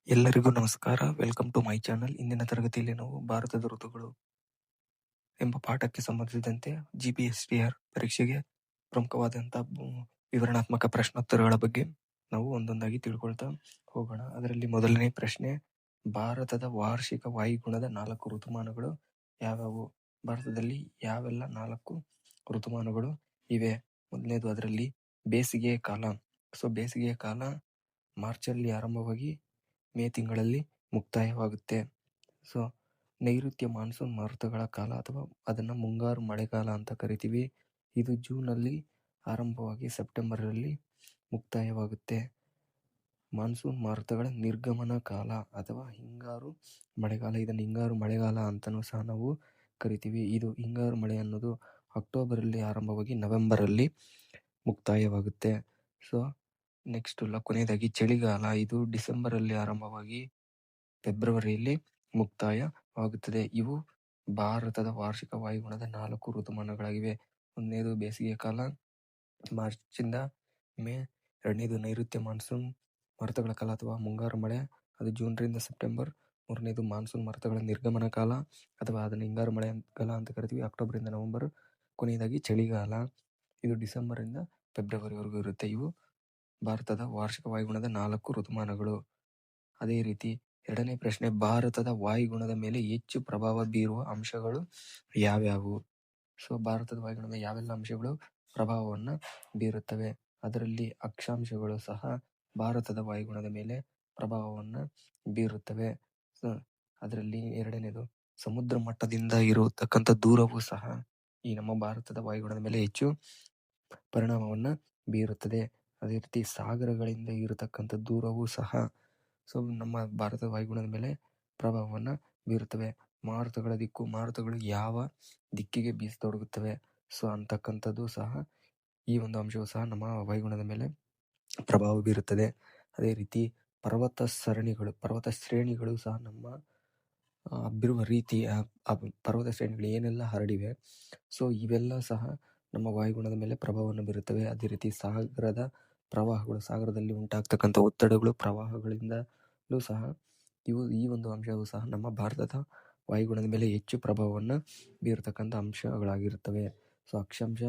ಎಲ್ಲರಿಗೂ ನಮಸ್ಕಾರ. Welcome to my channel. ಇಂದಿನ ತರಗತಿಯಲ್ಲಿ ನಾವು ಭಾರತದ ಋತುಗಳು ಎಂಬ ಪಾಠಕ್ಕೆ ಸಂಬಂಧಿಸಿದಂತೆ GPSTR ಪರೀಕ್ಷೆಗೆ ಪ್ರಮುಖವಾದಂತಹ ವಿವರಣಾತ್ಮಕ ಪ್ರಶ್ನೋತ್ತರಗಳ ಬಗ್ಗೆ ನಾವು ಒಂದೊಂದಾಗಿ ತಿಳ್ಕೊಳ್ತಾ ಹೋಗೋಣ. ಅದರಲ್ಲಿ ಮೊದಲನೇ ಪ್ರಶ್ನೆ, ಭಾರತದ ವಾರ್ಷಿಕ ವಾಯುಗುಣದ 4 ಋತುಮಾನಗಳು ಯಾವ್ಯಾವು? ಭಾರತದಲ್ಲಿ ಯಾವೆಲ್ಲ 4 ಋತುಮಾನಗಳು ಇವೆ? ಮೊದಲನೇದು ಅದರಲ್ಲಿ ಬೇಸಿಗೆಯ ಕಾಲ. ಬೇಸಿಗೆಯ ಕಾಲ ಮಾರ್ಚಲ್ಲಿ ಆರಂಭವಾಗಿ ಮೇ ತಿಂಗಳಲ್ಲಿ ಮುಕ್ತಾಯವಾಗುತ್ತೆ. ನೈಋತ್ಯ ಮಾನ್ಸೂನ್ ಮಾರುತಗಳ ಕಾಲ ಅಥವಾ ಅದನ್ನ ಮುಂಗಾರು ಮಳೆಗಾಲ ಅಂತ ಕರಿತೀವಿ. ಇದು ಜೂನಲ್ಲಿ ಆರಂಭವಾಗಿ ಸೆಪ್ಟೆಂಬರಲ್ಲಿ ಮುಕ್ತಾಯವಾಗುತ್ತೆ. ಮಾನ್ಸೂನ್ ಮಾರುತಗಳ ನಿರ್ಗಮನ ಕಾಲ ಅಥವಾ ಹಿಂಗಾರು ಮಳೆಗಾಲ, ಇದನ್ನು ಹಿಂಗಾರು ಮಳೆಗಾಲ ಅಂತಲೂ ಸಹ ನಾವು ಕರಿತೀವಿ. ಇದು ಹಿಂಗಾರು ಮಳೆ ಅನ್ನೋದು ಅಕ್ಟೋಬರಲ್ಲಿ ಆರಂಭವಾಗಿ ನವೆಂಬರಲ್ಲಿ ಮುಕ್ತಾಯವಾಗುತ್ತೆ. ನೆಕ್ಸ್ಟ್ ಕೊನೆಯದಾಗಿ ಚಳಿಗಾಲ. ಇದು ಡಿಸೆಂಬರಲ್ಲಿ ಆರಂಭವಾಗಿ ಫೆಬ್ರವರಿಯಲ್ಲಿ ಮುಕ್ತಾಯವಾಗುತ್ತದೆ. ಇವು ಭಾರತದ ವಾರ್ಷಿಕ ವಾಯುಗುಣದ 4 ಋತುಮಾನಗಳಾಗಿವೆ. ಒಂದನೇದು ಬೇಸಿಗೆ ಕಾಲ ಮಾರ್ಚಿಂದ ಮೇ, ಎರಡನೇದು ನೈಋತ್ಯ ಮಾನ್ಸೂನ್ ಮಾರುತಗಳ ಕಾಲ ಅಥವಾ ಮುಂಗಾರು ಮಳೆ, ಅದು ಜೂನ್ರಿಂದ ಸೆಪ್ಟೆಂಬರ್. ಮೂರನೇದು ಮಾನ್ಸೂನ್ ಮಾರುತಗಳ ನಿರ್ಗಮನ ಕಾಲ ಅಥವಾ ಅದನ್ನು ಹಿಂಗಾರು ಮಳೆಗಾಲ ಅಂತ ಕರಿತೀವಿ, ಅಕ್ಟೋಬರಿಂದ ನವೆಂಬರ್. ಕೊನೆಯದಾಗಿ ಚಳಿಗಾಲ, ಇದು ಡಿಸೆಂಬರಿಂದ ಫೆಬ್ರವರಿವರೆಗೂ ಇರುತ್ತೆ. ಇವು ಭಾರತದ ವಾರ್ಷಿಕ ವಾಯುಗುಣದ 4 ಋತುಮಾನಗಳು. ಅದೇ ರೀತಿ ಎರಡನೇ ಪ್ರಶ್ನೆ, ಭಾರತದ ವಾಯುಗುಣದ ಮೇಲೆ ಹೆಚ್ಚು ಪ್ರಭಾವ ಬೀರುವ ಅಂಶಗಳು ಯಾವ್ಯಾವು? ಭಾರತದ ವಾಯುಗುಣದ ಯಾವೆಲ್ಲ ಅಂಶಗಳು ಪ್ರಭಾವವನ್ನು ಬೀರುತ್ತವೆ? ಅದರಲ್ಲಿ ಅಕ್ಷಾಂಶಗಳು ಸಹ ಭಾರತದ ವಾಯುಗುಣದ ಮೇಲೆ ಪ್ರಭಾವವನ್ನು ಬೀರುತ್ತವೆ. ಅದರಲ್ಲಿ ಎರಡನೇದು, ಸಮುದ್ರ ಮಟ್ಟದಿಂದ ಇರತಕ್ಕಂಥ ದೂರವೂ ಸಹ ಈ ನಮ್ಮ ಭಾರತದ ವಾಯುಗುಣದ ಮೇಲೆ ಹೆಚ್ಚು ಪರಿಣಾಮವನ್ನು ಬೀರುತ್ತದೆ. ಅದೇ ರೀತಿ ಸಾಗರಗಳಿಂದ ಇರತಕ್ಕಂಥ ದೂರವೂ ಸಹ ನಮ್ಮ ಭಾರತದ ವಾಯುಗುಣದ ಮೇಲೆ ಪ್ರಭಾವವನ್ನು ಬೀರುತ್ತವೆ. ಮಾರುತಗಳ ದಿಕ್ಕು, ಮಾರುತಗಳು ಯಾವ ದಿಕ್ಕಿಗೆ ಬೀಸತೊಡಗುತ್ತವೆ ಅಂತಕ್ಕಂಥದ್ದು ಸಹ, ಈ ಒಂದು ಅಂಶವು ಸಹ ನಮ್ಮ ವಾಯುಗುಣದ ಮೇಲೆ ಪ್ರಭಾವ ಬೀರುತ್ತದೆ. ಅದೇ ರೀತಿ ಪರ್ವತ ಶ್ರೇಣಿಗಳು ಸಹ ನಮ್ಮ ಹಬ್ಬಿರುವ ರೀತಿ, ಪರ್ವತ ಶ್ರೇಣಿಗಳು ಏನೆಲ್ಲ ಹರಡಿವೆ, ಇವೆಲ್ಲ ಸಹ ನಮ್ಮ ವಾಯುಗುಣದ ಮೇಲೆ ಪ್ರಭಾವವನ್ನು ಬೀರುತ್ತವೆ. ಅದೇ ರೀತಿ ಸಾಗರದ ಪ್ರವಾಹಗಳು, ಸಾಗರದಲ್ಲಿ ಉಂಟಾಗ್ತಕ್ಕಂಥ ಒತ್ತಡಗಳು, ಪ್ರವಾಹಗಳಿಂದಲೂ ಸಹ ಈ ಒಂದು ಅಂಶವು ಸಹ ನಮ್ಮ ಭಾರತದ ವಾಯುಗುಣದ ಮೇಲೆ ಹೆಚ್ಚು ಪ್ರಭಾವವನ್ನು ಬೀರತಕ್ಕಂಥ ಅಂಶಗಳಾಗಿರುತ್ತವೆ. ಅಕ್ಷಾಂಶ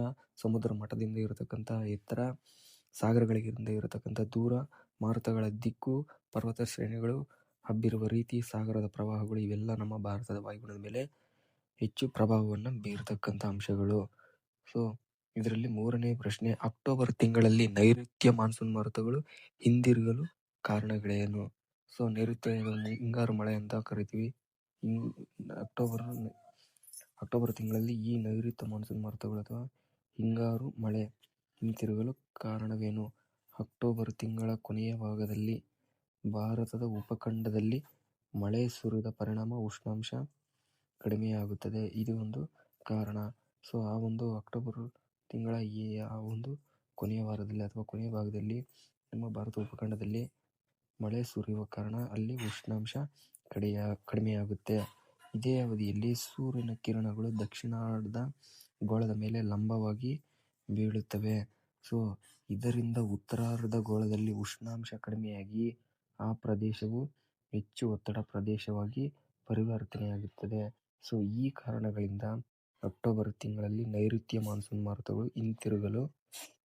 ಸಮುದ್ರ ಮಟ್ಟದಿಂದ ಇರತಕ್ಕಂಥ ಎತ್ತರ, ಸಾಗರಗಳಿಂದ ಇರತಕ್ಕಂಥ ದೂರ, ಮಾರುತಗಳ ದಿಕ್ಕು, ಪರ್ವತ ಶ್ರೇಣಿಗಳು, ಹಬ್ಬಿರುವ ರೀತಿ, ಸಾಗರದ ಪ್ರವಾಹಗಳು, ಇವೆಲ್ಲ ನಮ್ಮ ಭಾರತದ ವಾಯುಗುಣದ ಮೇಲೆ ಹೆಚ್ಚು ಪ್ರಭಾವವನ್ನು ಬೀರತಕ್ಕಂಥ ಅಂಶಗಳು. ಇದರಲ್ಲಿ ಮೂರನೇ ಪ್ರಶ್ನೆ, ಅಕ್ಟೋಬರ್ ತಿಂಗಳಲ್ಲಿ ನೈಋತ್ಯ ಮಾನ್ಸೂನ್ ಮಾರುತಗಳು ಹಿಂದಿರುಗಲು ಕಾರಣಗಳೇನು? ನೈಋತ್ಯ ಹಿಂಗಾರು ಮಳೆ ಅಂತ ಕರಿತೀವಿ. ಅಕ್ಟೋಬರ್ ತಿಂಗಳಲ್ಲಿ ಈ ನೈಋತ್ಯ ಮಾನ್ಸೂನ್ ಮಾರುತಗಳು ಅಥವಾ ಹಿಂಗಾರು ಮಳೆ ಹಿಂತಿರುಗಲು ಕಾರಣವೇನು? ಅಕ್ಟೋಬರ್ ತಿಂಗಳ ಕೊನೆಯ ಭಾಗದಲ್ಲಿ ಭಾರತದ ಉಪಖಂಡದಲ್ಲಿ ಮಳೆ ಸುರಿದ ಪರಿಣಾಮ ಉಷ್ಣಾಂಶ ಕಡಿಮೆಯಾಗುತ್ತದೆ. ಇದು ಒಂದು ಕಾರಣ. ಆ ಒಂದು ಅಕ್ಟೋಬರ್ ತಿಂಗಳ ಆ ಒಂದು ಕೊನೆಯ ವಾರದಲ್ಲಿ ಅಥವಾ ಕೊನೆಯ ಭಾಗದಲ್ಲಿ ನಮ್ಮ ಭಾರತ ಉಪಖಂಡದಲ್ಲಿ ಮಳೆ ಸುರಿಯುವ ಕಾರಣ ಅಲ್ಲಿ ಉಷ್ಣಾಂಶ ಕಡಿಮೆಯಾಗುತ್ತೆ. ಇದೇ ಅವಧಿಯಲ್ಲಿ ಸೂರ್ಯನ ಕಿರಣಗಳು ದಕ್ಷಿಣಾರ್ಧ ಗೋಳದ ಮೇಲೆ ಲಂಬವಾಗಿ ಬೀಳುತ್ತವೆ. ಇದರಿಂದ ಉತ್ತರಾರ್ಧ ಗೋಳದಲ್ಲಿ ಉಷ್ಣಾಂಶ ಕಡಿಮೆಯಾಗಿ ಆ ಪ್ರದೇಶವು ಹೆಚ್ಚು ಒತ್ತಡ ಪ್ರದೇಶವಾಗಿ ಪರಿವರ್ತನೆಯಾಗುತ್ತದೆ. ಈ ಕಾರಣಗಳಿಂದ ಅಕ್ಟೋಬರ್ ತಿಂಗಳಲ್ಲಿ ನೈಋತ್ಯ ಮಾನ್ಸೂನ್ ಮಾರುತಗಳು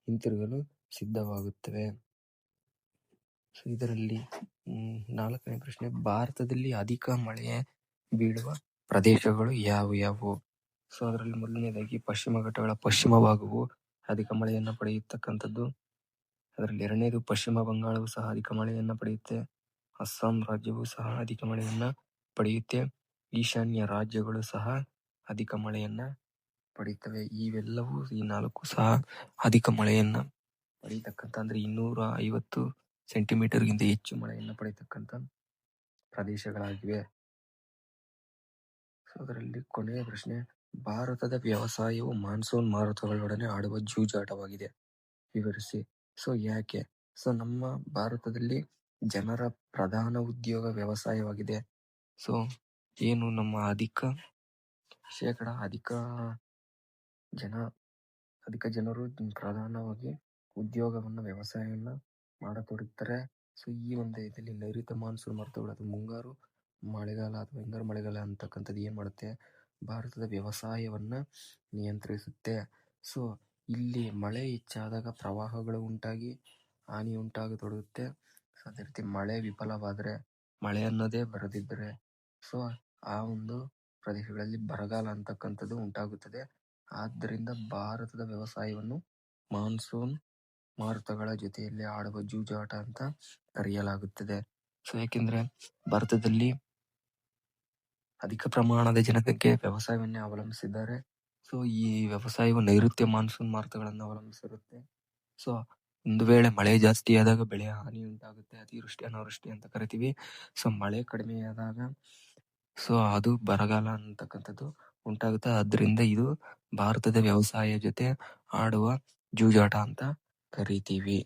ಹಿಂತಿರುಗಲು ಸಿದ್ಧವಾಗುತ್ತವೆ. ಇದರಲ್ಲಿ ನಾಲ್ಕನೇ ಪ್ರಶ್ನೆ, ಭಾರತದಲ್ಲಿ ಅಧಿಕ ಮಳೆ ಬೀಳುವ ಪ್ರದೇಶಗಳು ಯಾವುವು? ಅದರಲ್ಲಿ ಮೊದಲನೇದಾಗಿ ಪಶ್ಚಿಮ ಘಟ್ಟಗಳ ಪಶ್ಚಿಮ ಭಾಗವು ಅಧಿಕ ಮಳೆಯನ್ನು ಪಡೆಯತಕ್ಕಂಥದ್ದು. ಅದರಲ್ಲಿ ಎರಡನೇದು, ಪಶ್ಚಿಮ ಬಂಗಾಳವು ಸಹ ಅಧಿಕ ಮಳೆಯನ್ನು ಪಡೆಯುತ್ತೆ. ಅಸ್ಸಾಂ ರಾಜ್ಯವು ಸಹ ಅಧಿಕ ಮಳೆಯನ್ನ ಪಡೆಯುತ್ತೆ. ಈಶಾನ್ಯ ರಾಜ್ಯಗಳು ಸಹ ಅಧಿಕ ಮಳೆಯನ್ನ ಪಡೆಯುತ್ತವೆ. ಇವೆಲ್ಲವೂ ಈ 4 ಸಹ ಅಧಿಕ ಮಳೆಯನ್ನ ಪಡೆಯತಕ್ಕಂಥ, ಅಂದ್ರೆ 250 ಸೆಂಟಿಮೀಟರ್ಗಿಂತ ಹೆಚ್ಚು ಮಳೆಯನ್ನು ಪಡೆಯತಕ್ಕಂಥ ಪ್ರದೇಶಗಳಾಗಿವೆ. ಅದರಲ್ಲಿ ಕೊನೆಯ ಪ್ರಶ್ನೆ, ಭಾರತದ ವ್ಯವಸಾಯವು ಮಾನ್ಸೂನ್ ಮಾರುತಗಳೊಡನೆ ಆಡುವ ಜೂಜಾಟವಾಗಿದೆ, ವಿವರಿಸಿ. ಯಾಕೆ? ನಮ್ಮ ಭಾರತದಲ್ಲಿ ಜನರ ಪ್ರಧಾನ ಉದ್ಯೋಗ ವ್ಯವಸಾಯವಾಗಿದೆ. ಏನು ನಮ್ಮ ಅಧಿಕ ಜನರು ಪ್ರಧಾನವಾಗಿ ಉದ್ಯೋಗವನ್ನು ವ್ಯವಸಾಯವನ್ನ ಮಾಡತೊಡಗುತ್ತಾರೆ. ಸೊ ಈ ಒಂದು ಇದರಲ್ಲಿ ನೈಋತ್ಯ ಮಾನ್ಸೂನ್ ಮಾರುತಗಳು ಅದು ಮುಂಗಾರು ಮಳೆಗಾಲ ಅಥವಾ ಹಿಂಗಾರು ಮಳೆಗಾಲ ಅಂತಕ್ಕಂಥದ್ದು ಏನು ಮಾಡುತ್ತೆ, ಭಾರತದ ವ್ಯವಸಾಯವನ್ನ ನಿಯಂತ್ರಿಸುತ್ತೆ. ಸೊ ಇಲ್ಲಿ ಮಳೆ ಹೆಚ್ಚಾದಾಗ ಪ್ರವಾಹಗಳು ಉಂಟಾಗಿ ಹಾನಿ ಉಂಟಾಗತೊಡಗುತ್ತೆ. ಸೊ ಅದೇ ರೀತಿ ಮಳೆ ವಿಫಲವಾದರೆ, ಮಳೆ ಅನ್ನೋದೇ ಬರದಿದ್ದರೆ, ಸೊ ಆ ಒಂದು ಪ್ರದೇಶಗಳಲ್ಲಿ ಬರಗಾಲ ಅಂತಕ್ಕಂಥದ್ದು ಉಂಟಾಗುತ್ತದೆ. ಆದ್ದರಿಂದ ಭಾರತದ ವ್ಯವಸಾಯವನ್ನು ಮಾನ್ಸೂನ್ ಮಾರುತಗಳ ಜೊತೆಯಲ್ಲಿ ಆಡುವ ಜೂಜಾಟ ಅಂತ ಕರೆಯಲಾಗುತ್ತದೆ. ಸೊ ಯಾಕೆಂದ್ರೆ ಭಾರತದಲ್ಲಿ ಅಧಿಕ ಪ್ರಮಾಣದ ಜನಸಂಖ್ಯೆ ವ್ಯವಸಾಯವನ್ನೇ ಅವಲಂಬಿಸಿದ್ದಾರೆ. ಸೊ ಈ ವ್ಯವಸಾಯವು ನೈಋತ್ಯ ಮಾನ್ಸೂನ್ ಮಾರುತಗಳನ್ನು ಅವಲಂಬಿಸಿರುತ್ತೆ. ಸೊ ಒಂದು ವೇಳೆ ಮಳೆ ಜಾಸ್ತಿ ಆದಾಗ ಬೆಳೆ ಹಾನಿ ಉಂಟಾಗುತ್ತೆ, ಅತಿವೃಷ್ಟಿ ಅನಾವೃಷ್ಟಿ ಅಂತ ಕರಿತೀವಿ. ಸೊ ಮಳೆ ಕಡಿಮೆ ಆದಾಗ ಸೊ ಅದು ಬರಗಾಲ ಅಂತಕ್ಕಂಥದ್ದು ಉಂಟಾಗುತ್ತೆ. ಆದ್ರಿಂದ ಇದು ಭಾರತದ ವ್ಯವಸಾಯ ಜೊತೆ ಆಡುವ ಜೂಜಾಟ ಅಂತ ಕರಿತೀವಿ.